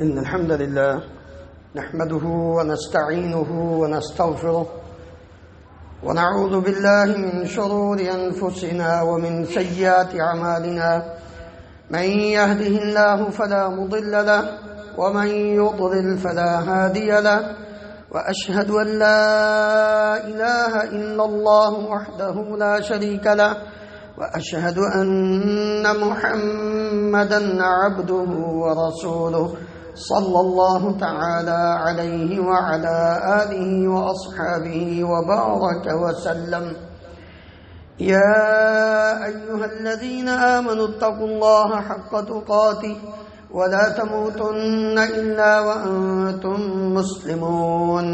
إن الحمد لله نحمده ونستعينه ونستغفره ونعوذ بالله من شرور أنفسنا ومن سيئات أعمالنا من يهده الله فلا مضل له ومن يضلل فلا هادي له وأشهد أن لا إله إلا الله وحده لا شريك له وأشهد أن محمدًا عبده ورسوله صلى الله تعالى عليه وعلى آله وأصحابه وبارك وسلم. يا أيها الذين آمنوا اتقوا الله حق تقاته ولا تموتن إلا وأنتم مسلمون.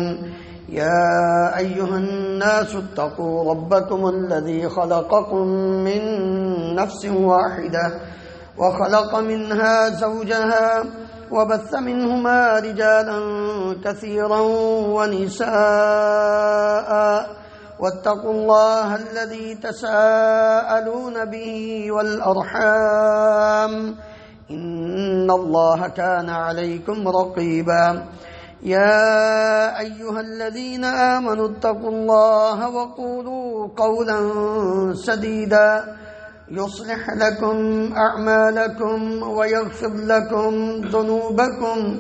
يا أيها الناس اتقوا ربكم الذي خلقكم من نفس واحدة وخلق منها زوجها وبث منهما رجالا كثيرا ونساء واتقوا الله الذي تساءلون به والأرحام إن الله كان عليكم رقيبا. يا أيها الذين آمنوا اتقوا الله وقولوا قولا سديدا يصلح لكم أعمالكم ويغفر لكم ذنوبكم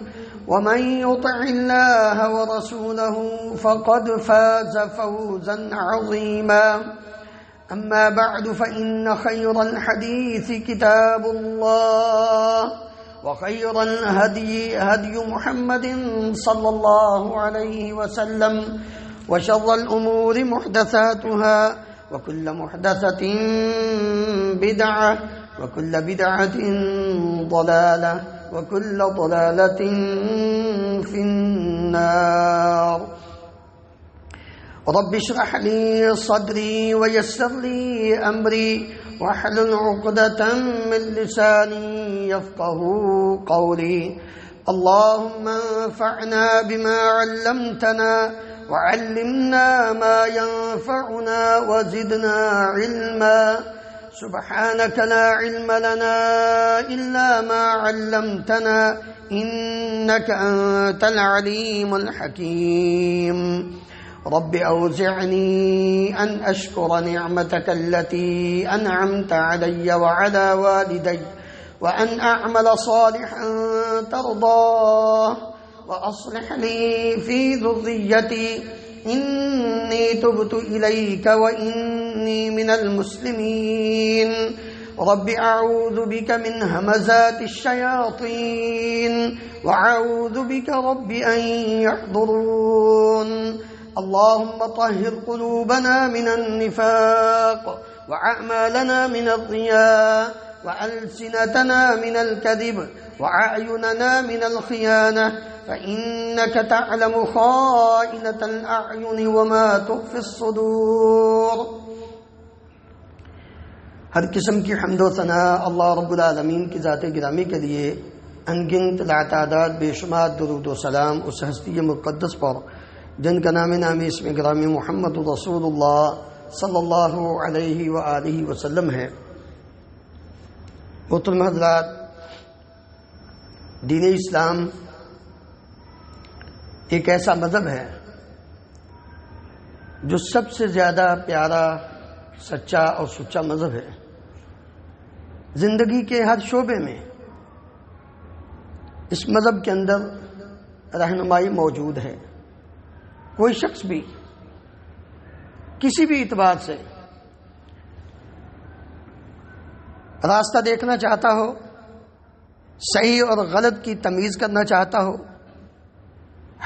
ومن يطع الله ورسوله فقد فاز فوزا عظيما. أما بعد فإن خير الحديث كتاب الله وخير الهدي هدي محمد صلى الله عليه وسلم وشر الأمور محدثاتها وكل محدثة بدعة وكل بدعة ضلالة وكل ضلالة في النار. رب اشرح لي صدري ويسر لي أمري واحلل عقدة من لساني يفقه قولي. اللهم انفعنا بما علمتنا وعلمنا ما ينفعنا وزدنا علما. سبحانك لا علم لنا إلا ما علمتنا إنك أنت العليم الحكيم. رب أوزعني أن أشكر نعمتك التي أنعمت علي وعلى والدي وأن أعمل صالحا ترضاه وأصلح لي في ذريتي إني تبت إليك وإني من المسلمين. رب أعوذ بك من همزات الشياطين وأعوذ بك رب أن يحضرون. اللهم طهر قلوبنا من النفاق وأعمالنا من الرياء وألسنتنا من الكذب وأعيننا من الخيانة فإنك تعلم خائنة الأعين وما تخفي الصدور. ہر قسم کی حمد و ثنا اللہ رب العالمین کی ذات گرامی کے لیے انگنت لاتعداد بے شمار درود و سلام اس ہستی مقدس پر جن کا نامی اسم گرامی محمد رسول اللہ صلی اللہ علیہ وآلہ وسلم ہے. محترم حضرات، دین اسلام ایک ایسا مذہب ہے جو سب سے زیادہ پیارا، سچا اور سچا مذہب ہے. زندگی کے ہر شعبے میں اس مذہب کے اندر رہنمائی موجود ہے. کوئی شخص بھی کسی بھی اعتبار سے راستہ دیکھنا چاہتا ہو، صحیح اور غلط کی تمیز کرنا چاہتا ہو،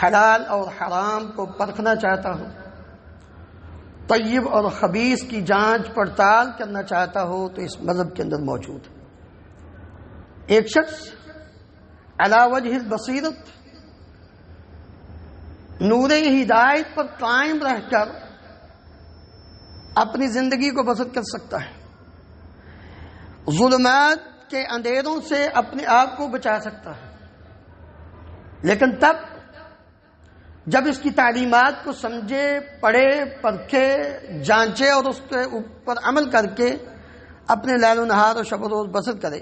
حلال اور حرام کو پرکھنا چاہتا ہو، طیب اور خبیث کی جانچ پڑتال کرنا چاہتا ہو تو اس مذہب کے اندر موجود ہے. ایک شخص علی وجہ البصیرت نور ہدایت پر قائم رہ کر اپنی زندگی کو بسر کر سکتا ہے، ظلمات کے اندھیروں سے اپنے آپ کو بچا سکتا ہے، لیکن تب جب اس کی تعلیمات کو سمجھے، پڑھے، پرکھے، جانچے اور اس کے اوپر عمل کر کے اپنے لیل و نہار اور شب و روز بسر کرے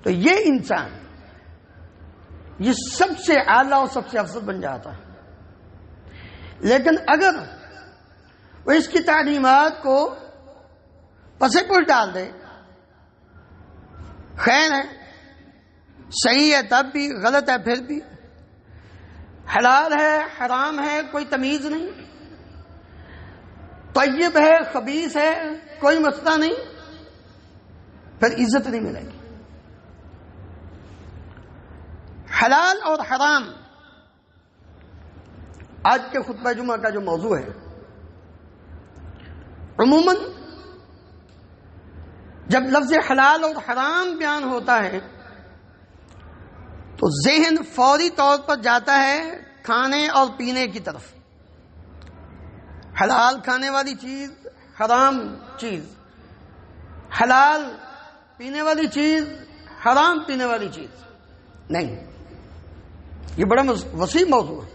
تو یہ انسان یہ سب سے اعلیٰ اور سب سے افضل بن جاتا ہے. لیکن اگر وہ اس کی تعلیمات کو پس پش ڈال دے، خیر ہے، صحیح ہے تب بھی، غلط ہے پھر بھی، حلال ہے حرام ہے کوئی تمیز نہیں، طیب ہے خبیث ہے کوئی مسئلہ نہیں، پھر عزت نہیں ملے گی. حلال اور حرام آج کے خطبہ جمعہ کا جو موضوع ہے. عموماً جب لفظ حلال اور حرام بیان ہوتا ہے تو ذہن فوری طور پر جاتا ہے کھانے اور پینے کی طرف. حلال کھانے والی چیز، حرام چیز، حلال پینے والی چیز، حرام پینے والی چیز. نہیں، یہ بڑا وسیع موضوع ہے.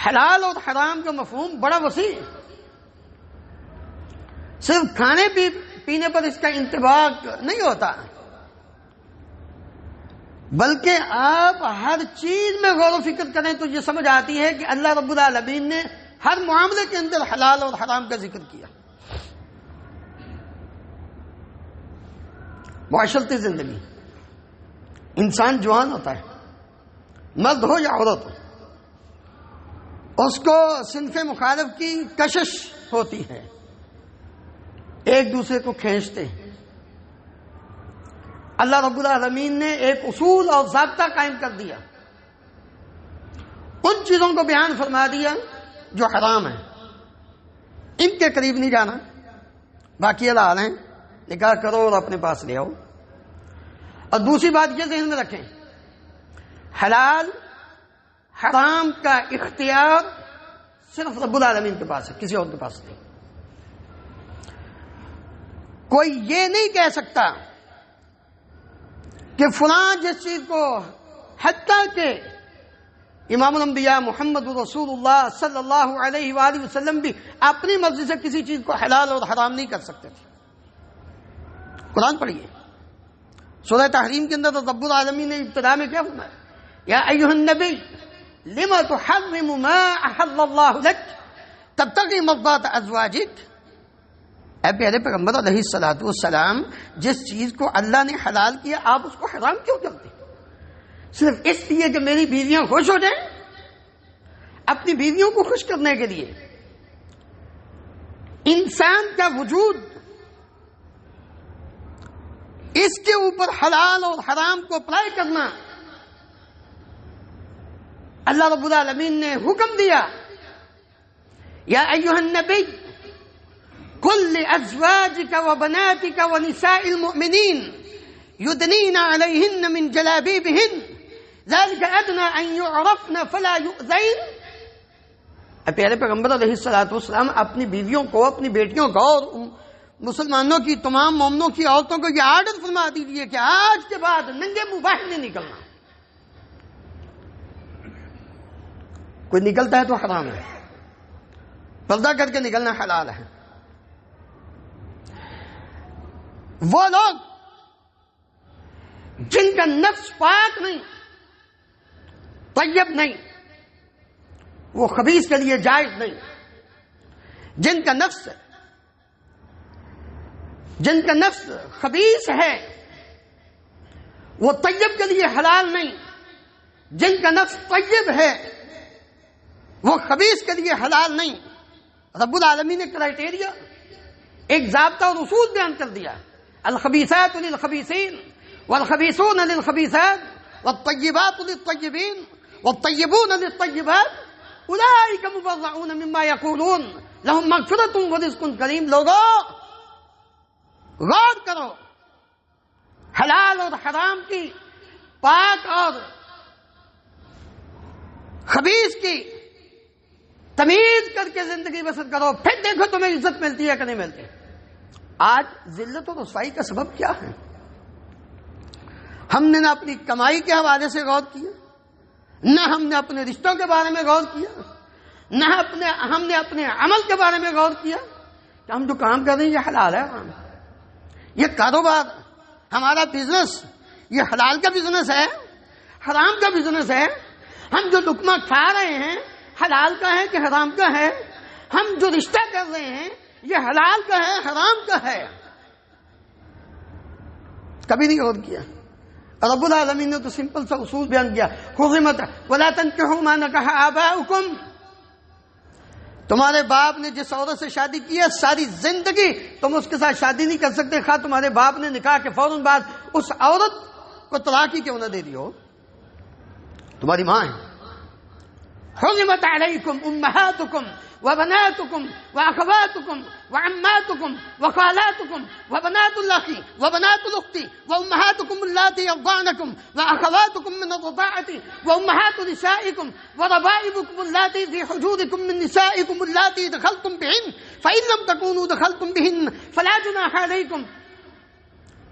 حلال اور حرام کا مفہوم بڑا وسیع ہے. صرف کھانے پینے پر اس کا انطباق نہیں ہوتا، بلکہ آپ ہر چیز میں غور و فکر کریں تو یہ سمجھ آتی ہے کہ اللہ رب العالمین نے ہر معاملے کے اندر حلال اور حرام کا ذکر کیا. معاشرتی زندگی، انسان جوان ہوتا ہے، مرد ہو یا عورت ہو، اس کو صنف مخالف کی کشش ہوتی ہے، ایک دوسرے کو کھینچتے ہیں. اللہ رب العالمین نے ایک اصول اور ضابطہ قائم کر دیا، ان چیزوں کو بیان فرما دیا جو حرام ہیں، ان کے قریب نہیں جانا، باقی حلال ہیں، نکاح کرو اور اپنے پاس لے آؤ. اور دوسری بات یہ ذہن میں رکھیں، حلال حرام کا اختیار صرف رب العالمین کے پاس ہے، کسی اور کے پاس نہیں. کوئی یہ نہیں کہہ سکتا کہ فلاں جس چیز کو، حتیٰ کہ امام الانبیاء محمد رسول اللہ صلی اللہ علیہ وآلہ وسلم بھی اپنی مرضی سے کسی چیز کو حلال اور حرام نہیں کر سکتے تھے. قرآن پڑھیے، سورہ تحریم کے اندر رب العالمین نے ابتدا میں کیا فرمایا؟ یا ایھا النبی لما تحرم ما احل اللہ لک تبتغی مرضات ازواجک. اے پیارے پیغمبر علیہ الصلوۃ والسلام، جس چیز کو اللہ نے حلال کیا آپ اس کو حرام کیوں کرتے؟ صرف اس لیے کہ میری بیویاں خوش ہو جائیں، اپنی بیویوں کو خوش کرنے کے لیے. انسان کا وجود اس کے اوپر حلال اور حرام کو اپلائی کرنا اللہ رب العالمین نے حکم دیا. یا ایھا النبی قل لأزواجك وبناتك ونساء المؤمنين يدنين عليهن من جلابيبهن ذلك أدنى أن يعرفن فلا يؤذين. پیارے پیغمبر علیہ الصلوۃ والسلام اپنی بیویوں کو، اپنی بیٹیوں کو اور مسلمانوں کی تمام مومنوں کی عورتوں کو یہ آرڈر فرما دیجیے کہ آج کے بعد ننگے منہ باہر نہیں نکلنا. کوئی نکلتا ہے تو حرام ہے، پردہ کر کے نکلنا حلال ہے. وہ لوگ جن کا نفس پاک نہیں، طیب نہیں، وہ خبیث کے لیے جائز نہیں. جن کا نفس خبیث ہے وہ طیب کے لیے حلال نہیں. جن کا نفس طیب ہے وہ خبیث کے لیے حلال نہیں. رب العالمین نے کرائٹیریا، ایک ضابطہ اور اصول بیان کر دیا. الخبیثات للخبیثین والخبیثون للخبیثات والطیبات للطیبین والطیبون للطیبات اولئک مبرؤون مما یقولون لهم مغفرۃ ورزق کریم. لوگوں غور کرو، حلال اور حرام کی، پاک اور خبیث کی تمیز کر کے زندگی بسر کرو، پھر دیکھو تمہیں عزت ملتی ہے کہ نہیں ملتی. آج ذلت و رسوائی کا سبب کیا ہے؟ ہم نے نہ اپنی کمائی کے حوالے سے غور کیا، نہ ہم نے اپنے رشتوں کے بارے میں غور کیا، نہ ہم نے اپنے عمل کے بارے میں غور کیا کہ ہم جو کام کر رہے ہیں یہ حلال ہے. یہ کاروبار، ہمارا بزنس، یہ حلال کا بزنس ہے. حرام کا بزنس ہے. ہم جو لقمہ کھا رہے ہیں حلال کا ہے کہ حرام کا ہے؟ ہم جو رشتہ کر رہے ہیں یہ حلال کا ہے حرام کا ہے؟ کبھی نہیں غور کیا. رب العالمین نے تو سمپل سا اصول بیان کیا، حرمت ولا تنکحوا ما نکح آباؤکم. تمہارے باپ نے جس عورت سے شادی کی ہے ساری زندگی تم اس کے ساتھ شادی نہیں کر سکتے، خواہ تمہارے باپ نے نکاح کے فوراً بعد اس عورت کو طلاق ہی کیوں نہ دے دی ہو، تمہاری ماں ہے. حرمت علیکم امہاتکم وبناتکم واخواتکم وعماتکم وخالاتکم وبنات الاخ وبنات الاخت وامہاتکم اللاتي يرضعنکم واخواتکم من الرضاعة وامہات نسائکم وربائبکم اللاتي في حجورکم من نسائکم اللاتي دخلتم بهن فإن لم تكونوا دخلتم بهن فلا جناح علیکم.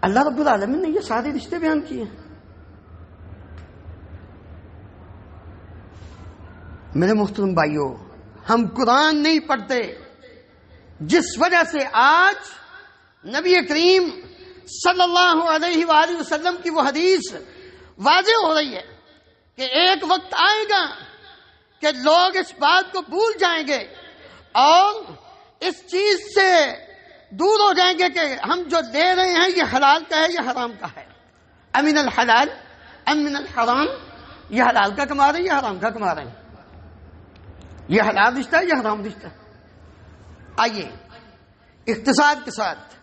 اللہ رب العالمین نے یہ سارے رشتے بیان کیے. میرے محترم بھائیوں، ہم قرآن نہیں پڑھتے، جس وجہ سے آج نبی کریم صلی اللہ علیہ وآلہ وسلم کی وہ حدیث واضح ہو رہی ہے کہ ایک وقت آئے گا کہ لوگ اس بات کو بھول جائیں گے اور اس چیز سے دور ہو جائیں گے کہ ہم جو لے رہے ہیں یہ حلال کا ہے یا حرام کا ہے. امن الحلال ام من الحرام، یہ حلال کا کما رہے ہیں یا حرام کا کما رہے ہیں، یہ حلال رشتہ ہے یا حرام رشتہ. آئیے اختصار کے ساتھ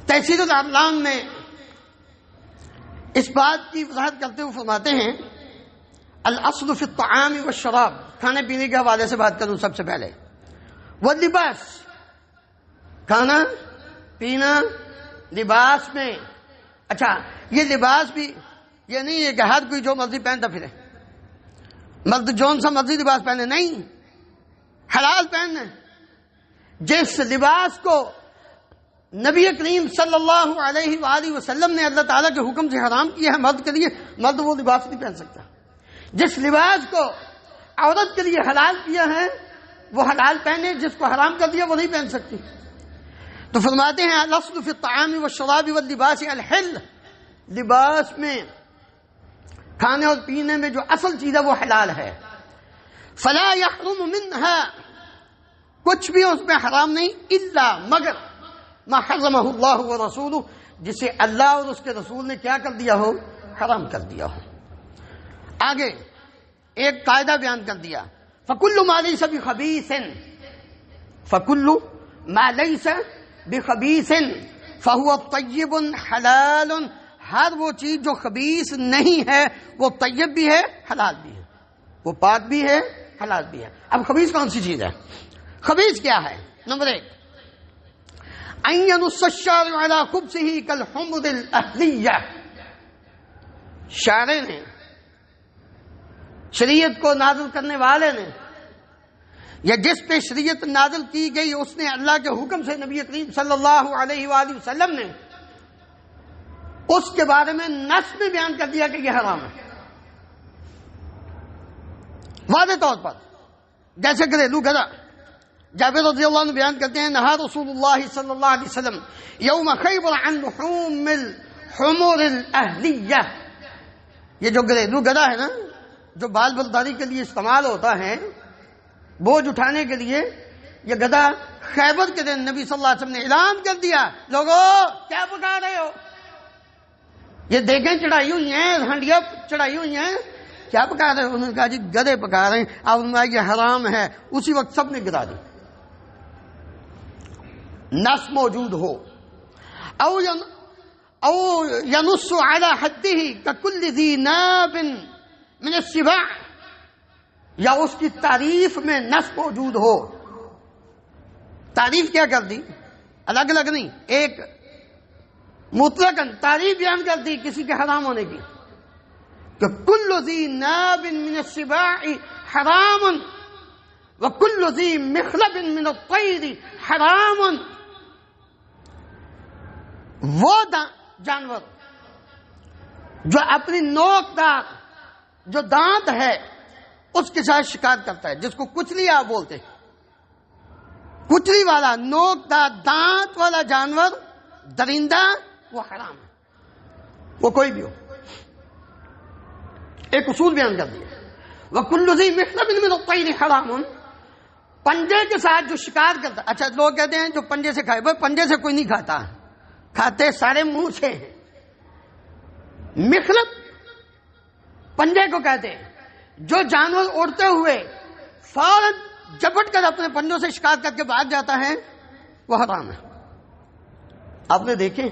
تحصیل الاعلام میں اس بات کی وضاحت کرتے ہوئے فرماتے ہیں الاصل فی الطعام والشراب، کھانے پینے کے حوالے سے بات کروں سب سے پہلے. واللباس، کھانا پینا لباس میں. اچھا یہ لباس بھی یہ نہیں ہے کہ ہر کوئی جو مرضی پہنتا پھرے، مرد جون سا مرضی لباس پہنے، نہیں، حلال پہننا. جس لباس کو نبی کریم صلی اللہ علیہ وآلہ وسلم نے اللہ تعالیٰ کے حکم سے حرام کیا ہے مرد کے لیے، مرد وہ لباس نہیں پہن سکتا. جس لباس کو عورت کے لیے حلال کیا ہے وہ حلال پہنے، جس کو حرام کر دیا وہ نہیں پہن سکتی. تو فرماتے ہیں الاصل فی الطعام والشراب واللباس الحل، لباس میں کھانے اور پینے میں جو اصل چیز ہے وہ حلال ہے. فلا یحرم منها، کچھ بھی اس میں حرام نہیں، الا مگر ما حرمہ اللہ ورسولہ، جسے اللہ اور اس کے رسول نے کیا کر دیا ہو، حرام کر دیا ہو. آگے ایک قاعدہ بیان کر دیا، فکل ما لیس بخبیث، فکل ما لیس بخبیث فہو طیب حلال، ہر وہ چیز جو خبیث نہیں ہے وہ طیب بھی ہے حلال بھی ہے، وہ پاک بھی ہے حلال بھی ہے. اب خبیث کون سی چیز ہے؟ خبیث کیا ہے؟ نمبر 1 ان ينص الشارع على خبثه كالحمر الاهلية، شارع نے، شریعت کو نازل کرنے والے نے، یا جس پہ شریعت نازل کی گئی اس نے اللہ کے حکم سے، نبی کریم صلی اللہ علیہ وآلہ وسلم نے اس کے بارے میں نص میں بیان کر دیا کہ یہ حرام ہے واضح طور پر. جیسے گھریلو گدا، جابر رضی اللہ عنہ بیان کرتے ہیں نہا رسول اللہ صلی اللہ علیہ وسلم یوم خیبر عن لحوم الحمر الاہلیہ. یہ جو گھریلو گدا ہے نا، جو بال برداری کے لیے استعمال ہوتا ہے، بوجھ اٹھانے کے لیے، یہ گدا خیبر کے دن نبی صلی اللہ علیہ وسلم نے اعلان کر دیا، لوگوں کیا پکا رہے ہو، یہ دیگیں چڑھائی ہوئی ہیں، ہنڈیاں چڑھائی ہوئی ہیں، کیا پکا رہے ہو؟ انہوں نے کہا جی گدے پکا رہے ہیں. اب یہ حرام ہے. اسی وقت سب نے گرا دی. نص موجود ہو او ینص علی حدہ ککل ذی ناب من السباع، یا اس کی تعریف میں نص موجود ہو. تعریف کیا کر دی؟ الگ الگ نہیں، ایک مطلقاً تعریف بیان کر دی کسی کے حرام ہونے کی کہ کل ذی ناب من السباع حرام وکل ذی مخلب من الطیر حرام. وہ جانور جو اپنی نوک دار جو دانت ہے اس کے ساتھ شکار کرتا ہے، جس کو کچلی آپ بولتے ہیں، کچلی والا نوک دار دانت والا جانور درندہ، وہ حرام ہے، وہ کوئی بھی ہو. ایک اصول بیان کر دیا، وَكُلُّ ذِي مِخْلَبٍ مِّنَ الطَّيْرِ حَرَامٌ، پنجے کے ساتھ جو شکار کرتا. اچھا لوگ کہتے ہیں جو پنجے سے کھائے، بھائی پنجے سے کوئی نہیں کھاتا، کھاتے سارے منہ سے ہیں. مخلب پنجے کو کہتے ہیں. جو جانور اڑتے ہوئے فوراً جپٹ کر اپنے پنجوں سے شکار کر کے بھاگ جاتا ہے وہ حرام ہے. آپ نے دیکھیں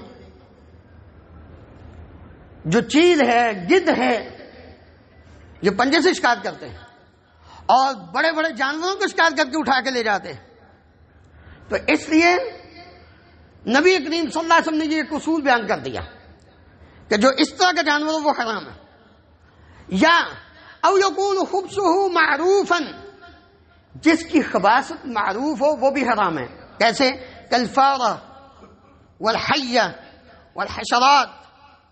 جو چیل ہے، گدھ ہے، یہ پنجے سے شکار کرتے ہیں اور بڑے بڑے جانوروں کو شکار کر کے اٹھا کے لے جاتے ہیں. تو اس لیے نبی کریم صلی اللہ علیہ وسلم نے یہ ایک اصول بیان کر دیا کہ جو اس طرح کا جانور ہو وہ حرام ہے. یا او یکون خبثہ معروفا، جس کی خباثت معروف ہو وہ بھی حرام ہے. کیسے؟ کالفارہ والحیہ والحشرات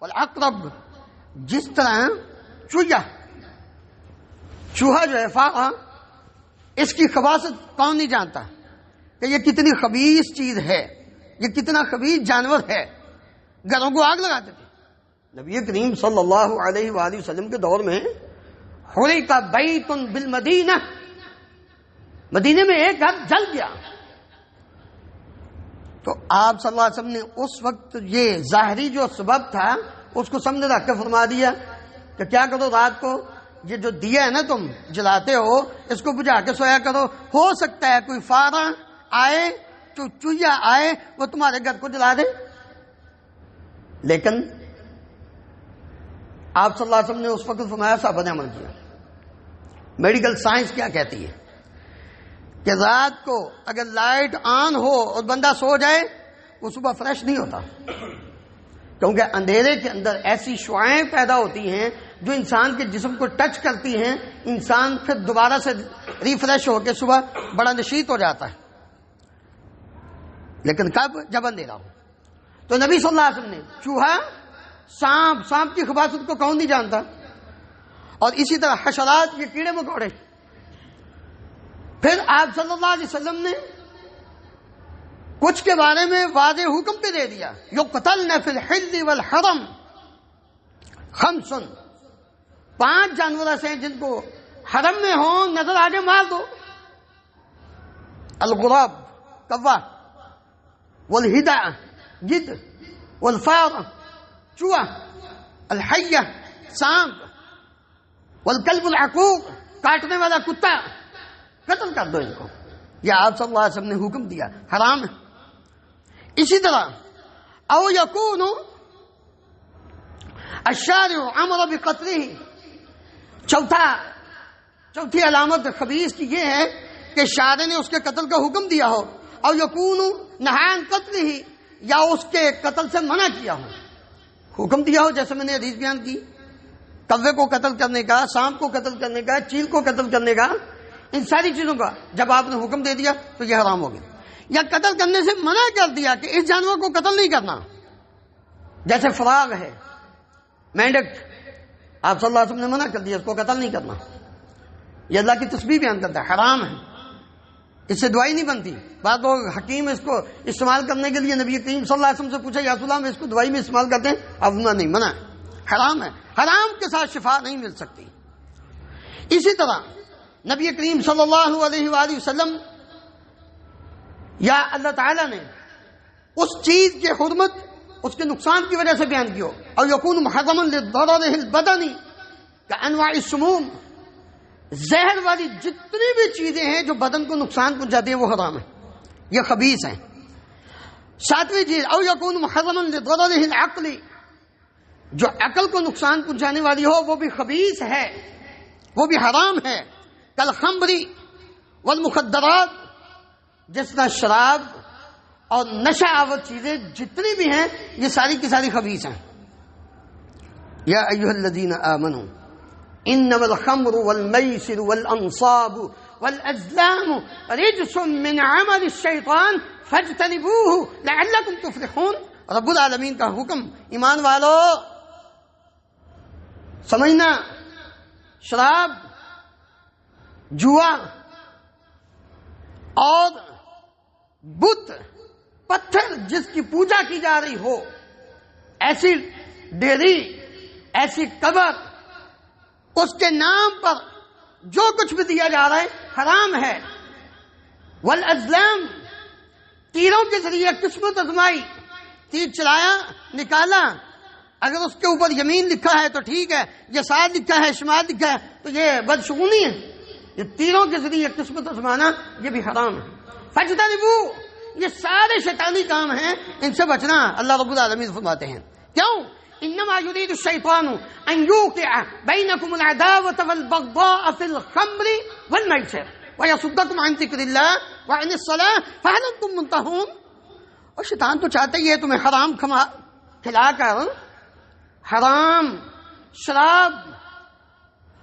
والعقرب، جس طرح چوہا جو ہے فارہ، اس کی خباثت کون نہیں جانتا کہ یہ کتنی خبیث چیز ہے، یہ کتنا خبیث جانور ہے. گھروں کو آگ لگاتے تھے. نبی کریم صلی اللہ علیہ وآلہ وسلم کے دور میں حرق بیت بالمدینہ، مدینے میں ایک گھر جل گیا. تو آپ صلی اللہ علیہ وسلم نے اس وقت یہ ظاہری جو سبب تھا اس کو سامنے رکھ کے فرما دیا کہ کیا کرو، رات کو یہ جو دیا ہے نا تم جلاتے ہو اس کو بجھا کے سویا کرو. ہو سکتا ہے کوئی فارا آئے، چوہا آئے، وہ تمہارے گھر کو جلا دے. لیکن آپ صلی اللہ علیہ وسلم نے اس وقت فرمایا صحابہ نے عمل کیا. میڈیکل سائنس کیا کہتی ہے کہ رات کو اگر لائٹ آن ہو اور بندہ سو جائے وہ صبح فریش نہیں ہوتا، کیونکہ اندھیرے کے اندر ایسی شعاعیں پیدا ہوتی ہیں جو انسان کے جسم کو ٹچ کرتی ہیں، انسان پھر دوبارہ سے ریفریش ہو کے صبح بڑا نشیط ہو جاتا ہے. لیکن کب؟ جب اندھیرا ہو. تو نبی صلی اللہ علیہ وسلم نے چوہا، سانپ کی خباثت کو کون نہیں جانتا، اور اسی طرح حشرات، یہ کیڑے مکوڑے. پھر آپ صلی اللہ علیہ وسلم نے کچھ کے بارے میں واضح حکم پہ دے دیا، یقتلن فی الحل والحرم خمس، 5 جانور ایسے ہیں جن کو حرم میں ہوں نظر آگے مار دو. الغراب کوا، والہدع گدھ، والفار چوہا، الحیہ سانپ، والکلب العقور کاٹنے والا کتا، قتل کر دو ان کو. یہ آپ صلی اللہ علیہ وسلم نے حکم دیا، حرام ہے. اسی طرح او یکون الشارع امر بقتلہ، چوتھی علامت خبیث کی یہ ہے کہ شارع نے اس کے قتل کا حکم دیا ہو، او یکون نہی عن قتلہ، یا اس کے قتل سے منع کیا ہو، حکم دیا ہو. جیسے میں نے حدیث بیان کی، کوے کو قتل کرنے کا، سانپ کو قتل کرنے کا، چیل کو قتل کرنے کا، ان ساری چیزوں کا جب آپ نے حکم دے دیا تو یہ حرام ہو گیا. یا قتل کرنے سے منع کر دیا کہ اس جانور کو قتل نہیں کرنا، جیسے فراغ ہے، مینڈک، آپ صلی اللہ علیہ وسلم نے منع کر دیا، اس کو قتل نہیں کرنا. یہ اللہ کی تسبیح بیان کرتا ہے، حرام ہے، اس سے دوائی نہیں بنتی. بعض لوگ حکیم اس کو استعمال کرنے کے لیے نبی کریم صلی اللہ علیہ وسلم سے پوچھا، یا رسول اللہ میں اس کو دوائی میں استعمال کرتے ہیں؟ اب نہیں، منع ہے، حرام ہے. حرام کے ساتھ شفا نہیں مل سکتی. اسی طرح نبی کریم صلی اللہ علیہ وآلہ وسلم یا اللہ تعالیٰ نے اس چیز کی حرمت اس کے نقصان کی وجہ سے بیان کی ہو، اور یکون محرما لضررہ البدنی کانواع السموم، زہر والی جتنی بھی چیزیں ہیں جو بدن کو نقصان پہنچاتی ہیں وہ حرام ہے، یہ خبیث ہیں. 7ویں چیز او یکون محرما لضررہ العقل، جو عقل کو نقصان پہنچانے والی ہو وہ بھی خبیث ہے، وہ بھی حرام ہے. کالخمر والمخدرات، جس طرح شراب اور نشہ آور چیزیں جتنی بھی ہیں یہ ساری کی ساری خبیث ہیں. یا ایھا الذین آمنوا انما الخمر والمیسر والانصاب والازلام رجس من عمل الشیطان فاجتنبوه لعلکم تفلحون. رب العالمین کا حکم، ایمان والو سمجھنا، شراب، جوا اور بت پتھر جس کی پوجا کی جا رہی ہو، ایسی ڈیری، ایسی قبر، اس کے نام پر جو کچھ بھی دیا جا رہا ہے حرام ہے. والازلام، تیروں کے ذریعے قسمت ازمائی، تیر چلایا نکالا، اگر اس کے اوپر یمین لکھا ہے تو ٹھیک ہے، یسار لکھا ہے شمال لکھا ہے تو یہ بدشگونی ہے. یہ تیروں کے ذریعے قسمت ازمانا یہ بھی حرام ہے. فاجتنبوا، یہ سارے شیطانی کام ہیں، ان سے بچنا. اللہ رب العالمین فرماتے ہیں کیوں؟ انما يريد الشيطان ان يوقع بينكم العداوة والبغضاء في الخمر والميسر ويصدكم عن ذكر الله وعن الصلاة فهل انتم منتهون. اور شیطان تو چاہتا ہی ہے تمہیں حرام کھلا کر، حرام شراب.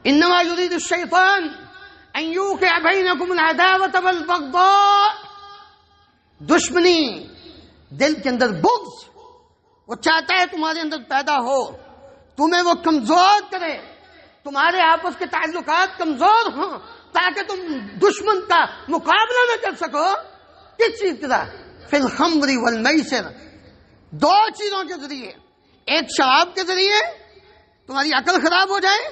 انما يريد الشيطان ان يوقع بينكم العداوة والبغضاء، دشمنی، دل کے اندر بغض، وہ چاہتا ہے تمہارے اندر پیدا ہو، تمہیں وہ کمزور کرے، تمہارے آپس کے تعلقات کمزور ہوں تاکہ تم دشمن کا مقابلہ نہ کر سکو. کس چیز کے ساتھ؟ فی الخمر والمیسر، دو چیزوں کے ذریعے. ایک شراب کے ذریعے تمہاری عقل خراب ہو جائے،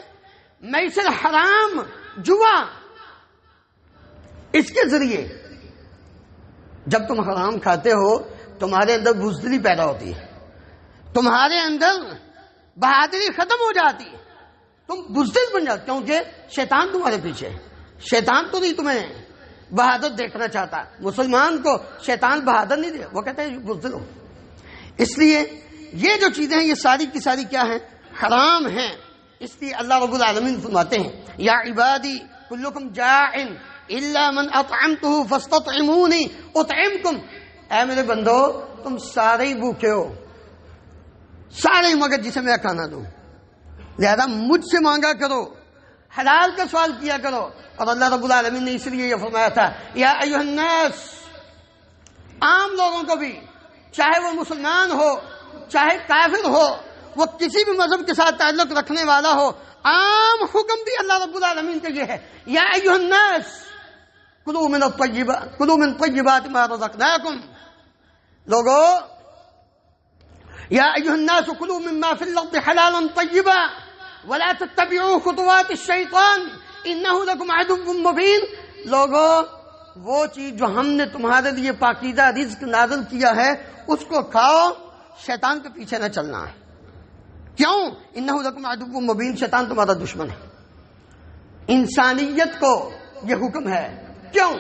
میسر حرام جوا، اس کے ذریعے جب تم حرام کھاتے ہو تمہارے اندر بزدلی پیدا ہوتی ہے، تمہارے اندر بہادری ختم ہو جاتی ہے، تم بزدل بن جاتے، کیونکہ شیطان تمہارے پیچھے ہے. شیطان تو نہیں تمہیں بہادر دیکھنا چاہتا، مسلمان کو شیطان بہادر نہیں دے، وہ کہتے ہیں بزدل ہو. اس لیے یہ جو چیزیں ہیں یہ ساری کی ساری کیا ہیں؟ حرام ہیں. اس لیے اللہ رب العالمین فرماتے ہیں یا عبادی کلکم جائع الا من اطعمته فاستطعمونی اطعمکم. اے میرے بندو تم سارے ہی بھوکے ہو، سارے مگر جسے میں کھانا دوں، لہذا مجھ سے مانگا کرو، حلال کا سوال کیا کرو. اور اللہ رب العالمین نے اس لیے یہ فرمایا تھا یا ایھا الناس، عام لوگوں کو بھی، چاہے وہ مسلمان ہو چاہے کافر ہو، وہ کسی بھی مذہب کے ساتھ تعلق رکھنے والا ہو، عام حکم بھی اللہ رب العالمین کا یہ ہے یا ایھا الناس کلوا من طیبات ما رزقناکم. لوگو یا ایھا الناس کلوا مما فی الارض حلالا طیبا ولا تتبعوا خطوات الشیطان انہ لکم عدو مبین. لوگو وہ چیز جو ہم نے تمہارے لیے پاکیزہ رزق نازل کیا ہے اس کو کھاؤ، شیطان کے پیچھے نہ چلنا ہے. کیوں؟ انہ لکم عدو مبین، شیطان تمہارا دشمن ہے. انسانیت کو یہ حکم ہے. کیوں؟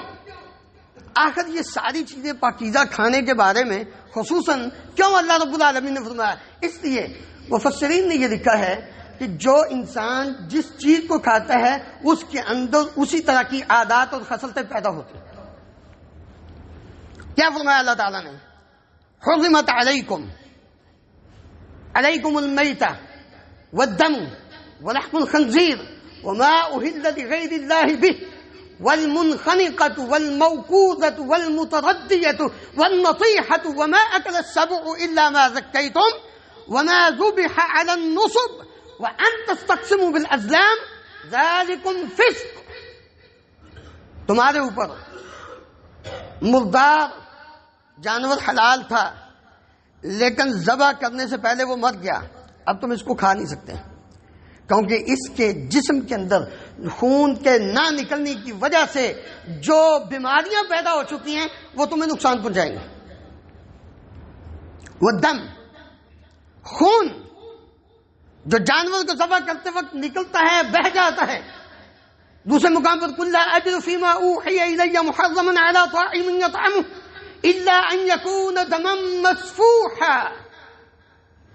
آخر یہ ساری چیزیں پاکیزہ کھانے کے بارے میں خصوصاً کیوں اللہ رب العالمین نے فرمایا؟ اس لیے مفسرین نے یہ لکھا ہے کہ جو انسان جس چیز کو کھاتا ہے اس کے اندر اسی طرح کی عادات اور خصلتیں پیدا ہوتی ہیں. کیا فرمایا اللہ تعالیٰ نے؟ حرمت علیکم المیتہ والدم ولحم الخنزیر وما أهل لغير الله به والمنخنقة والموقوذة والمتردية والنطيحة وما أكل السبع إلا ما ذكيتم وما ذبح على النصب وأن تستقسموا بالأزلام ذلكم فسق. تمہارے اوپر مردار جانور حلال تھا لیکن ذبح کرنے سے پہلے وہ مر گیا، اب تم اس کو کھا نہیں سکتے کیونکہ اس کے جسم کے اندر خون کے نہ نکلنے کی وجہ سے جو بیماریاں پیدا ہو چکی ہیں وہ تمہیں نقصان پہنچائیں گے. وہ دم، خون جو جانور کو ذبح کرتے وقت نکلتا ہے، بہہ جاتا ہے. دوسرے مقام پر قل لا اجد فيما اوحي الي محرما على طاعم يطعمه الا ان يكون دما مسفوحا.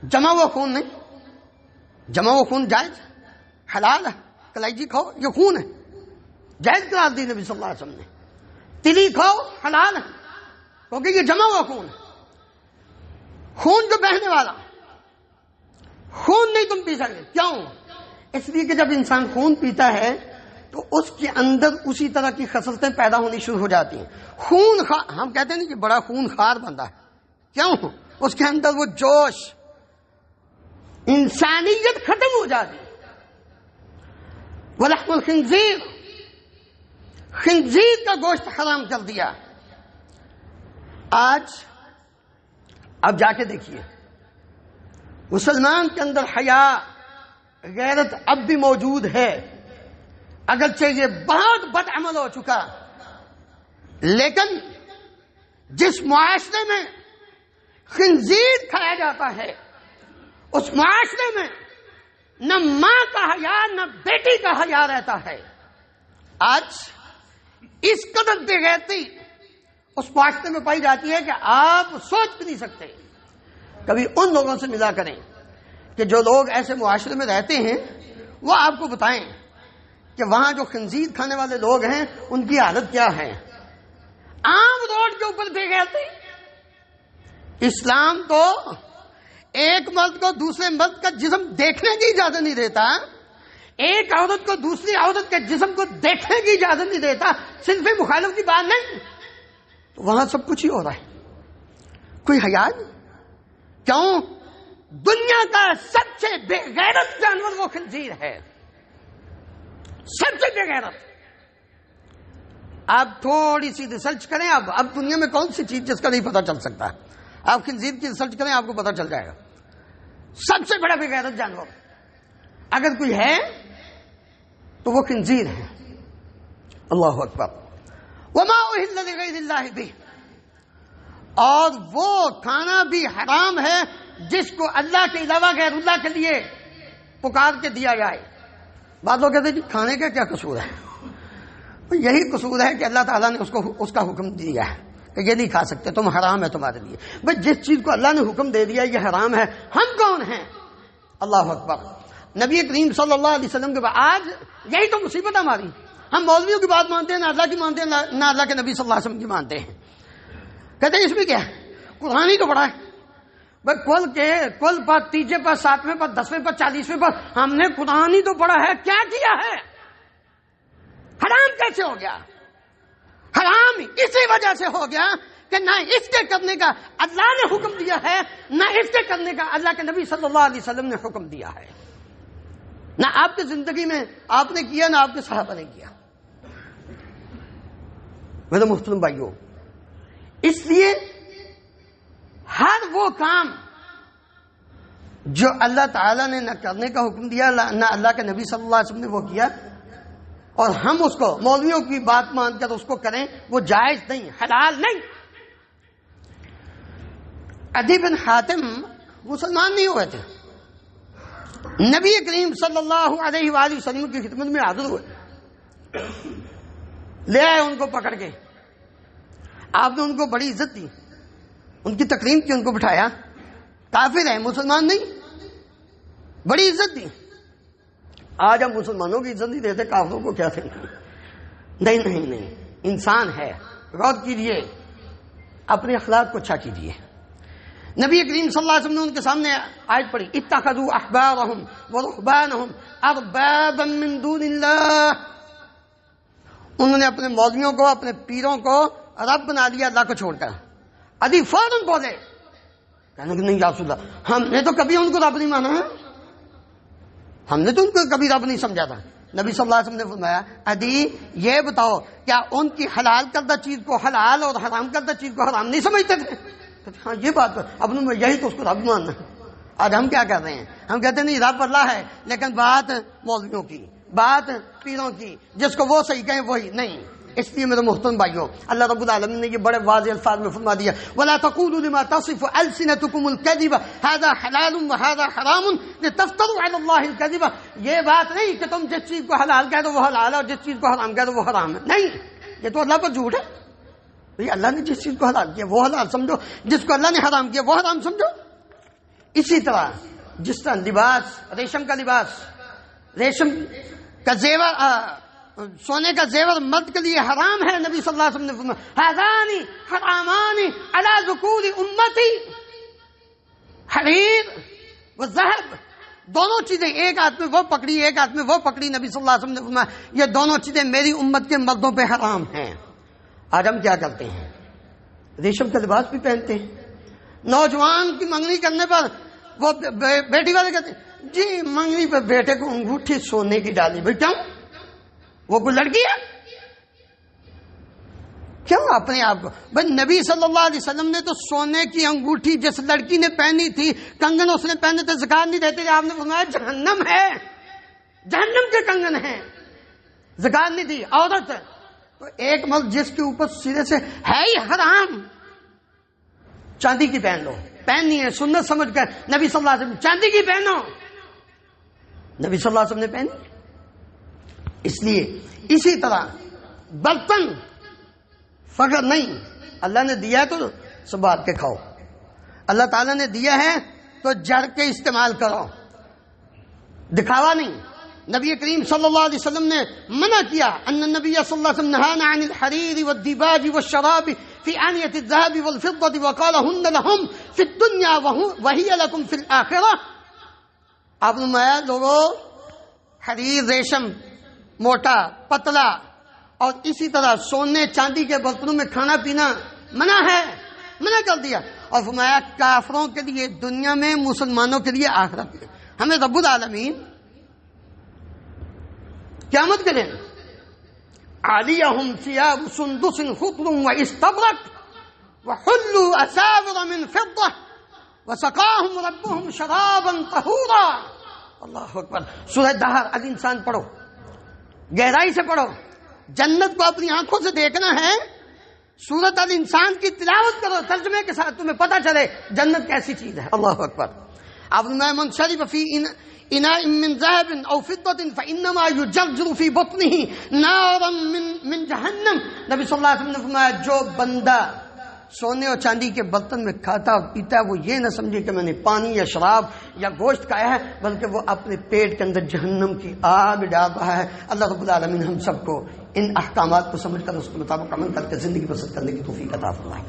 جمع ہوا خون نہیں، جمع ہوا خون جائز حلال ہے، کلیجی کھاؤ یہ خون ہے، جائز قرار دی نبی صلی اللہ علیہ وسلم نے. تلی کھاؤ حلال ہے کیونکہ یہ جمع ہوا خون ہے. خون جو بہنے والا خون نہیں تم پی سکتے. کیوں؟ اس لیے کہ جب انسان خون پیتا ہے تو اس کے اندر اسی طرح کی خصلتیں پیدا ہونی شروع ہو جاتی ہیں. ہم کہتے ہیں نا کہ بڑا خون خار بندہ ہے. کیوں؟ اس کے اندر وہ جوش، انسانیت ختم ہو جاتی. ولحم الخنزیر، خنزیر کا گوشت حرام کر دیا. آج اب جا کے دیکھیے مسلمان کے اندر حیا، غیرت اب بھی موجود ہے، اگرچہ یہ بہت بد عمل ہو چکا، لیکن جس معاشرے میں خنزیر کھایا جاتا ہے اس معاشرے میں نہ ماں کا حیا نہ بیٹی کا حیا رہتا ہے۔ آج اس قدر بے غیرتی اس معاشرے میں پائی جاتی ہے کہ آپ سوچ بھی نہیں سکتے۔ کبھی ان لوگوں سے ملا کریں کہ جو لوگ ایسے معاشرے میں رہتے ہیں، وہ آپ کو بتائیں کہ وہاں جو خنزیر کھانے والے لوگ ہیں ان کی حالت کیا ہے۔ عام روڈ کے اوپر بے غیرتی۔ اسلام تو ایک مرد کو دوسرے مرد کا جسم دیکھنے کی اجازت نہیں دیتا، ایک عورت کو دوسری عورت کے جسم کو دیکھنے کی اجازت نہیں دیتا، صرف مخالف کی بات نہیں، تو وہاں سب کچھ ہی ہو رہا ہے، کوئی حیا نہیں۔ کیوں؟ دنیا کا سب سے بے غیرت جانور وہ خنزیر ہے، سب سے بے غیرت۔ آپ تھوڑی سی ریسرچ کریں، اب دنیا میں کون سی چیز جس کا نہیں پتہ چل سکتا، آپ خنزیر کی ریسرچ کریں آپ کو پتہ چل جائے گا۔ سب سے بڑا بے غیرت جانور اگر کوئی ہے تو وہ خنزیر ہے۔ اللہ اکبر۔ وما اہل لغیر اللہ بہ، اور وہ کھانا بھی حرام ہے جس کو اللہ کے علاوہ غیر اللہ کے لیے پکار کے دیا جائے۔ بعض لوگ کہتے ہیں جی کھانے کا کیا قصور ہے؟ یہی قصور ہے کہ اللہ تعالیٰ نے اس کا حکم دیا ہے کہ یہ نہیں کھا سکتے تم، حرام ہے تمہارے لیے۔ بھائی جس چیز کو اللہ نے حکم دے دیا یہ حرام ہے، ہم کون ہیں؟ اللہ اکبر۔ نبی کریم صلی اللہ علیہ وسلم کے بعد آج یہی تو مصیبت ہماری، ہم مولویوں کی بات مانتے ہیں، نہ اللہ کی مانتے ہیں، نہ اللہ کے نبی صلی اللہ علیہ وسلم کی مانتے ہیں۔ کہتے ہیں اس میں کیا ہے، قرآن ہی تو بڑا ہے۔ بھائی کل پر، تیجے پر، 7ویں پر، 10ویں پر، 40ویں پر ہم نے قرآن ہی تو پڑھا ہے، کیا کیا ہے؟ حرام کیسے ہو گیا؟ حرام اسی وجہ سے ہو گیا کہ نہ اس کے کرنے کا اللہ نے حکم دیا ہے، نہ اس کے کرنے کا اللہ کے نبی صلی اللہ علیہ وسلم نے حکم دیا ہے، نہ آپ کی زندگی میں آپ نے کیا نہ آپ کے صحابہ نے کیا۔ میرے محترم بھائیوں، اس لیے ہر وہ کام جو اللہ تعالیٰ نے نہ کرنے کا حکم دیا نہ اللہ کے نبی صلی اللہ علیہ وسلم نے وہ کیا، اور ہم اس کو مولویوں کی بات مان کر اس کو کریں، وہ جائز نہیں، حلال نہیں۔ عدی بن حاتم مسلمان نہیں ہوئے تھے، نبی کریم صلی اللہ علیہ وآلہ وسلم کی خدمت میں حاضر ہوئے، لے آئے ان کو پکڑ کے، آپ نے ان کو بڑی عزت دی، ان کی تکریم کی، ان کو بٹھایا، کافر ہے مسلمان نہیں، بڑی عزت دی۔ آج ہم مسلمانوں کی عزت نہیں دیتے، کافروں کو کیا دیں گے؟ نہیں، انسان ہے، غور کیجیے، اپنے اخلاق کو اچھا کیجیے۔ نبی کریم صلی اللہ علیہ وسلم نے ان کے سامنے آیت پڑھی، اتخذوا احبارهم ورهبانهم اربابا من دون اللہ، انہوں نے اپنے مولویوں کو، اپنے پیروں کو رب بنا لیا اللہ کو چھوڑ کر۔ عدی فوراً بولے، کہنے کہ نہیں یا رسول اللہ، ہم نے تو کبھی ان کو رب نہیں مانا ہے، ہم نے تو ان کو کبھی رب نہیں سمجھا تھا۔ نبی صلی اللہ علیہ وسلم نے فرمایا، عدی یہ بتاؤ کیا ان کی حلال کردہ چیز کو حلال اور حرام کردہ چیز کو حرام نہیں سمجھتے تھے؟ ہاں یہ بات اب یہی تو اس کو رب ماننا ہے۔ آج ہم کیا کر رہے ہیں، ہم کہتے ہیں نہیں رب اللہ ہے، لیکن بات مولویوں کی، بات پیروں کی، جس کو وہ صحیح کہیں وہی نہیں۔ اس لیے میرے محترم بھائیوں، اللہ رب العالمین نے یہ بڑے واضح الفاظ میں فرما دیا، وَلَا تَقُولُوا لِمَا تَصِفُ أَلْسِنَتُكُمُ الْكَذِبَ هَذَا حَلَالٌ وَهَذَا حَرَامٌ لِتَفْتَرُوا عَلَى اللَّهِ الْكَذِبَ۔ یہ بات نہیں کہ تم جس چیز کو حلال کہہ دو وہ حلال ہے اور جس چیز کو حرام کہہ دو وہ حرام ہے، نہیں، یہ تو اللہ پر جھوٹ ہے۔ بھئی اللہ نے جس چیز کو حلال کیا وہ حلال سمجھو، جس کو اللہ نے حرام کیا وہ حرام سمجھو۔ اسی طرح جس طرح لباس، ریشم کا لباس، ریشم کا زیور، سونے کا زیور مرد کے لیے حرام ہے، نبی صلی اللہ علیہ وسلم نے فرمایا ہذان حرامان علی ذکور امتی، حریر و ذہب، دونوں چیزیں ایک ہاتھ میں وہ پکڑی ایک ہاتھ میں وہ پکڑی، نبی صلی اللہ علیہ وسلم نے فرمایا یہ دونوں چیزیں میری امت کے مردوں پہ حرام ہیں۔ آج ہم کیا کرتے ہیں، ریشم کا لباس بھی پہنتے ہیں، نوجوان کی منگنی کرنے پر وہ بیٹی والے کہتے ہیں جی منگنی پہ بیٹے کو انگوٹھی سونے کی ڈالی، بھائی کیوں، وہ کوئی لڑکی ہے کیوں اپنے آپ کو؟ بھائی نبی صلی اللہ علیہ وسلم نے تو سونے کی انگوٹھی جس لڑکی نے پہنی تھی، کنگن اس نے پہنے تھے، زکات نہیں دیتے تھے، آپ نے فرمایا جہنم ہے، جہنم کے کنگن ہیں، زکات نہیں دی، عورت ہے تو ایک مرد جس کے اوپر سرے سے ہے ہی حرام، چاندی کی پہن لو، پہننی ہے سنت سمجھ کر، نبی صلی اللہ علیہ وسلم چاندی کی پہنو، نبی صلی اللہ علیہ وسلم نے پہنی۔ اس لیے اسی طرح برتن فخر نہیں، اللہ نے دیا ہے تو سنبھال کے کھاؤ، اللہ تعالیٰ نے دیا ہے تو جڑ کے استعمال کرو، دکھاوا نہیں۔ نبی کریم صلی اللہ علیہ وسلم نے منع کیا، ان النبی صلی اللہ علیہ وسلم نہانا عن الحریر والدیباج والشراب فی آنیۃ الذهب والفضة وقال ہن لهم فی الدنیا وہی لکم فی الآخرہ۔ آپ نے فرمایا لوگوں، حریر ریشم موٹا پتلا اور اسی طرح سونے چاندی کے برتنوں میں کھانا پینا منع ہے، منع کر دیا، اور فرمایا کافروں کے لیے دنیا میں، مسلمانوں کے لیے آخرت میں۔ ہمیں رب العالمین قیامت کے دن عالیہم ثیاب سندس خضر واستبرق وحلوا اساور من فضة وسقاہم ربہم شرابا طہورا۔ اللہ اکبر۔ سورہ دہر الانسان پڑھو، گہرائی سے پڑھو، جنت کو اپنی آنکھوں سے دیکھنا ہے، سورۃ الانسان کی تلاوت کرو ترجمے کے ساتھ، تمہیں پتہ چلے جنت کیسی چیز ہے۔ اللہ اکبر۔ اب من شرب فی اناء من ذهب او فضة فانما يجرجر في بطنه نارا من جہنم۔ نبی صلی اللہ علیہ وسلم نے فرمایا جو بندہ سونے اور چاندی کے برتن میں کھاتا اور پیتا ہے وہ یہ نہ سمجھے کہ میں نے پانی یا شراب یا گوشت کھایا ہے، بلکہ وہ اپنے پیٹ کے اندر جہنم کی آگ ڈال رہا ہے۔ اللہ رب العالمین ہم سب کو ان احکامات کو سمجھ کر اس کے مطابق عمل کر کے زندگی بسر کرنے کی توفیق عطا فرمائے۔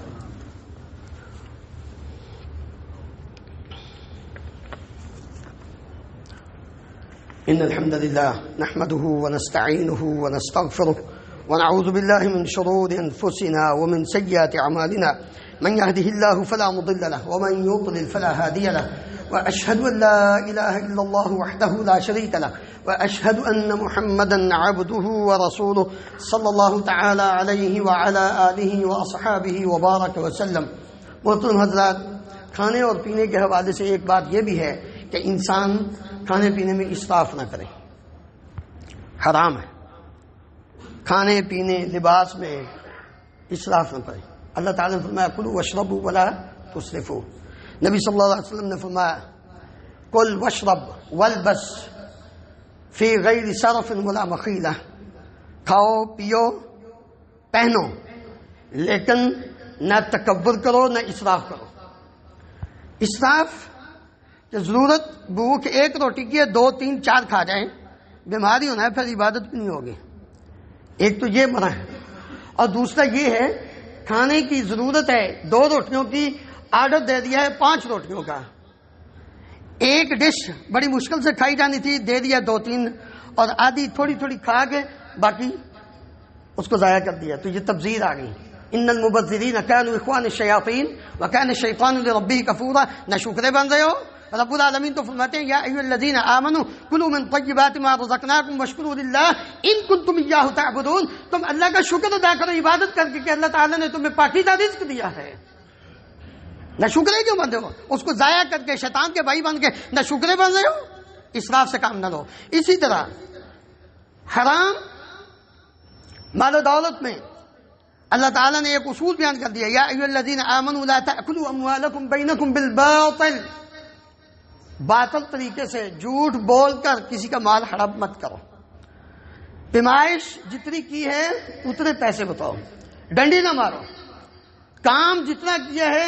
ان الحمد لله نحمده ونستعينه ونستغفره ونعوذ بالله من شرور انفسنا ومن سيئات اعمالنا، من يهده الله فلا مضل له ومن يضلل فلا هادي له، واشهد ان لا اله الا الله وحده لا شريك له، واشهد ان محمدا عبده ورسوله صلى الله تعالى عليه وعلى اله واصحابه وبارك وسلم۔ محترم حضرات، کھانے اور پینے کے حوالے سے ایک بات یہ بھی ہے کہ انسان کھانے پینے میں اسراف نہ کرے، حرام ہے کھانے پینے لباس میں اسراف نہ کرے۔ اللہ تعالیٰ نے فرمایا کلوا واشربوا ولا تسرفوا۔ نبی صلی اللہ علیہ وسلم نے فرمایا کل واشرب والبس فی غیر صرف ولا مخیلہ، کھاؤ پیو پہنو لیکن نہ تکبر کرو نہ اسراف کرو۔ اسراف کہ ضرورت بھوک ایک روٹی کی ہے 2 3 4 کھا جائیں، بیماری ہونا ہے پھر عبادت بھی نہیں ہوگی، ایک تو یہ منع ہے، اور دوسرا یہ ہے کھانے کی ضرورت ہے 2 روٹیوں کی، آرڈر دے دیا ہے 5 روٹیوں کا، ایک ڈش بڑی مشکل سے کھائی جانی تھی دے دیا 2 3 اور آدھی تھوڑی تھوڑی کھا کے باقی اس کو ضائع کر دیا، تو یہ تبذیر آ گئی۔ ان المبذرین کانوا اخوان الشیاطین وکان الشیطان لربہ کفورا۔ نہ شکرے بن رہے ہو، رب العالمین تو فرماتے ہیں یا ایھا الذین آمنوا کلوا من طیبات ما رزقناکم واشکروا للہ ان کنتم ایاہ تعبدون۔ تم اللہ کا شکر ادا کرو عبادت کر کے کہ اللہ تعالیٰ نے تمہیں پاکیزہ رزق دیا ہے، نہ شکرے کیوں بن رہے ہو، اس کو ضائع کر کے شیطان کے بھائی بن کے نہ شکرے بن رہے ہو، اسراف سے کام نہ لو۔ اسی طرح حرام مال و دولت میں اللہ تعالیٰ نے ایک اصول بیان کر دیا یا ایھا الذین آمنوا لا تأکلوا اموالکم بینکم بالباطل، باطل طریقے سے جھوٹ بول کر کسی کا مال ہڑپ مت کرو، پیمائش جتنی کی ہے اتنے پیسے بتاؤ، ڈنڈی نہ مارو، کام جتنا کیا ہے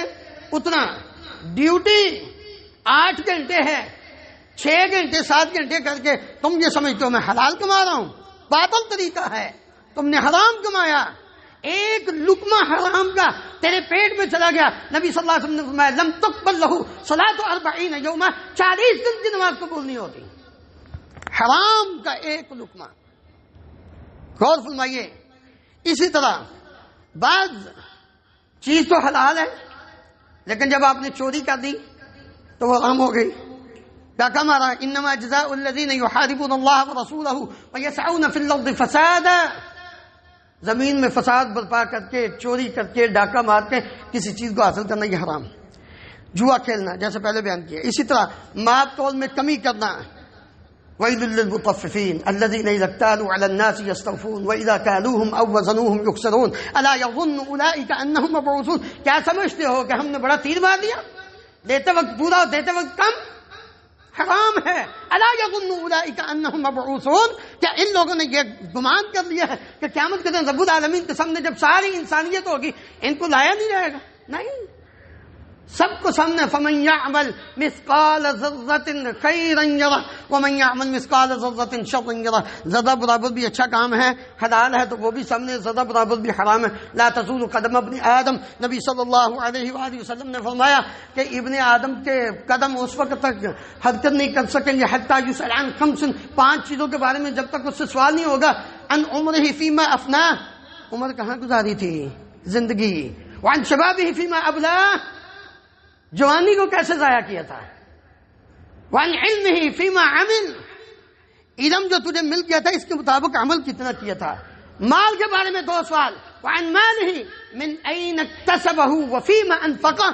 اتنا، ڈیوٹی 8 گھنٹے ہے 6 گھنٹے 7 گھنٹے کر کے تم یہ سمجھتے ہو میں حلال کما رہا ہوں، باطل طریقہ ہے، تم نے حرام کمایا، ایک لقمہ حرام کا تیرے پیٹ میں چلا گیا، نبی صلی اللہ علیہ وسلم نے فرمایا لم تقبل لہ صلاۃ 40 یوما، 40 دن کی نماز قبول نہیں ہوتی، حرام کا ایک لقمہ، غور فرمائیے۔ اسی طرح بعض چیز تو حلال ہے لیکن جب آپ نے چوری کر دی تو وہ حرام ہو گئی، کیا کہا ہمارا انما جزاء الذین یحاربون اللہ ورسولہ ویسعون فی الارض فسادا، زمین میں فساد برپا کر کے چوری کر کے ڈاکہ مار کے کسی چیز کو حاصل کرنا یہ حرام، جوا کھیلنا جیسے پہلے بیان کیا، اسی طرح ماپ تول میں کمی کرنا، ويل للمطففين الذين إذا اكتالوا على الناس يستوفون وإذا كالوهم أو وزنوهم يخسرون ألا يظن أولئك أنهم مبعوثون. کیا سمجھتے ہو کہ ہم نے بڑا تیر مار دیا؟ لیتے وقت پورا اور دیتے وقت کم؟ حرام ہے. الا یظن اولئک انہم مبعوثون. کیا ان لوگوں نے یہ گمان کر لیا ہے کہ قیامت کے دن رب العالمین کے سامنے جب ساری انسانیت ہوگی ان کو لایا نہیں جائے گا؟ نہیں، سب کو سامنے. فمن یعمل مثقال ذرۃ خیرا یرہ ومن یعمل مثقال ذرۃ شرا یرہ. ذرہ برابر بھی اچھا کام ہے، حلال ہے تو وہ بھی سامنے، ذرہ برابر بھی حرام ہے. لا تزول قدم ابن آدم. نبی صلی اللہ علیہ وآلہ وسلم نے فرمایا کہ ابن آدم کے قدم اس وقت تک حرکت نہیں کر سکیں گے حتی یسأل عن خمس، 5 چیزوں کے بارے میں جب تک اس سے سوال نہیں ہوگا. عن عمرہ فیما افناہ، عمر کہاں گزاری تھی زندگی. وعن شبابہ فیما ابلاہ، جوانی کو کیسے ضائع کیا تھا. وعن علمہ فیما عمل، علم جو تجھے مل گیا تھا اس کے مطابق عمل کتنا کیا تھا. مال کے بارے میں 2 سوال. وعن مالہ من این اکتسبہ وفیما انفقہ،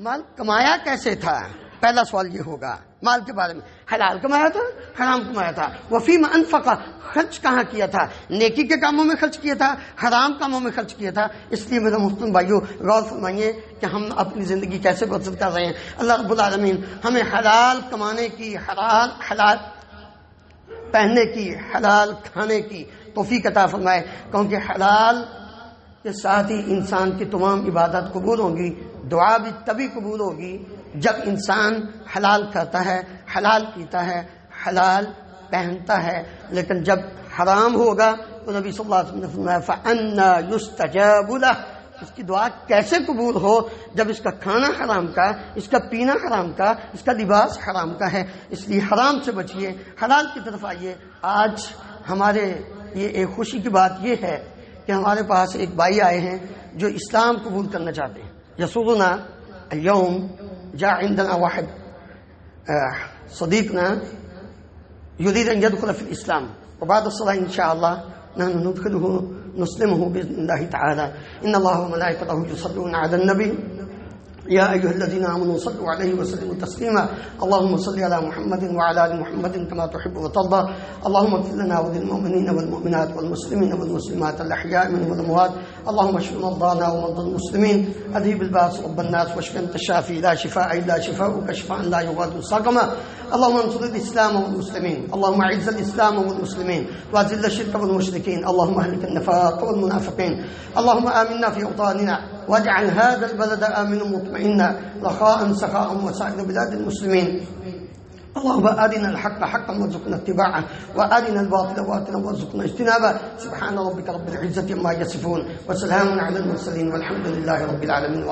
مال کمایا کیسے تھا، پہلا سوال یہ ہوگا مال کے بارے میں. حلال کمایا تھا، حرام کمایا تھا. وفیما انفقہ، خرچ کہاں کیا تھا، نیکی کے کاموں میں خرچ کیا تھا، حرام کاموں میں خرچ کیا تھا. اس لیے میرے محترم بھائیوں غور فرمائیے کہ ہم اپنی زندگی کیسے بسر کر رہے ہیں. اللہ رب العالمین ہمیں حلال کمانے کی، حلال پہننے کی، حلال کھانے کی توفیق عطا فرمائے. کیونکہ حلال کے ساتھ ہی انسان کی تمام عبادات قبول ہوں گی، دعا بھی تبھی قبول ہوگی جب انسان حلال کھاتا ہے، حلال پیتا ہے، حلال پہنتا ہے. لیکن جب حرام ہوگا تو نبی صلی اللہ علیہ وسلم نے فرمایا فَأَنَّا يُسْتَجَابُ لَهُ، اس کی دعا کیسے قبول ہو جب اس کا کھانا حرام کا، اس کا پینا حرام کا، اس کا لباس حرام کا ہے. اس لیے حرام سے بچیے، حلال کی طرف آئیے. آج ہمارے یہ ایک خوشی کی بات یہ ہے کہ ہمارے پاس ایک بھائی آئے ہیں جو اسلام قبول کرنا چاہتے ہیں. یسرنا اليوم جاء عندنا واحد صديقنا يريد أن يدخل في الإسلام، وبعد الصلاة إن شاء الله نحن ندخله نسلمه بإذن الله تعالى. إن الله وملائكته يصلون على النبي يا أيها الذين آمنوا صلوا عليه وسلموا تسليما. اللهم صل على محمد وعلى آل محمد كما تحب وترضى. اللهم اغفر لنا وللمؤمنين والمؤمنات والمسلمين والمسلمات الأحياء منهم والأموات. اللهم اشف مرضانا ومرضى المسلمين. أذهب الباس رب الناس واشف أنت الشافي لا شفاء إلا شفاؤك شفاء لا يغادر سقما. اللهم انصر الإسلام والمسلمين. اللهم أعز الإسلام والمسلمين وأذل الشرك والمشركين. اللهم أهلك النفاق والمنافقين. اللهم آمنا في أوطاننا واجعل هذا البلد آمنا مطمئنا رخاء سخاء وسائر بلاد المسلمين. اللهم أرنا الحق حقا وارزقنا اتباعه وأرنا الباطل باطلا وارزقنا اجتنابه. سبحان ربك رب العزة عما يصفون وسلام على المرسلين والحمد لله رب العالمين.